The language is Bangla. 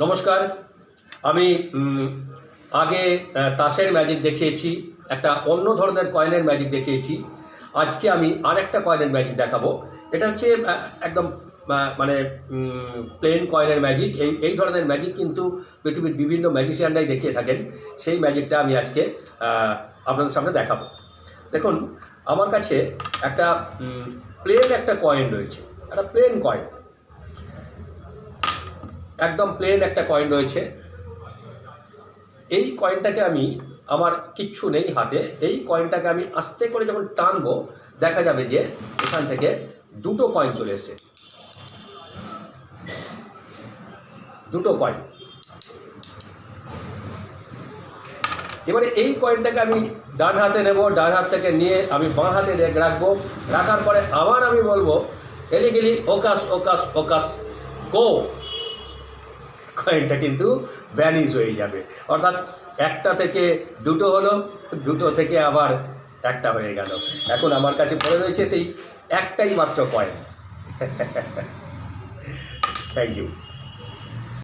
নমস্কার। আমি আগে তাসের ম্যাজিক দেখিয়েছি, একটা অন্য ধরনের কয়েনের ম্যাজিক দেখিয়েছি। আজকে আমি আরেকটা কয়েনের ম্যাজিক দেখাবো। এটা হচ্ছে একদম মানে প্লেন কয়েনের ম্যাজিক। এই ধরনের ম্যাজিক কিন্তু পৃথিবীর বিভিন্ন ম্যাজিশিয়ানরাই দেখিয়ে থাকেন। সেই ম্যাজিকটা আমি আজকে আপনাদের সামনে দেখাবো। দেখুন, আমার কাছে একটা প্লেন একটা কয়েন রয়েছে, একটা প্লেন কয়েন, একদম প্লেন একটা কয়েন রয়েছে। এই কয়েনটাকে আমি, আমার কিচ্ছু নেই হাতে, এই কয়েনটাকে আমি আস্তে করে যখন টানবো দেখা যাবে যে এখান থেকে দুটো কয়েন চলে এসেছে, দুটো কয়েন। এবারে এই কয়েনটাকে আমি ডান হাতে নেব, ডান হাত থেকে নিয়ে আমি বাঁ হাতে রাখবো। রাখার পরে আবার আমি বলবো এলিগিলি ওকাস ওকাস ওকাস গো। কয়েনটা কিন্তু ভ্যানিশ হয়ে যাবে, অর্থাৎ একটা থেকে দুটো হলো, দুটো থেকে আবার একটা হয়ে গেল। এখন আমার কাছে পড়ে রয়েছে সেই একটাই মাত্র কয়েন। Thank you.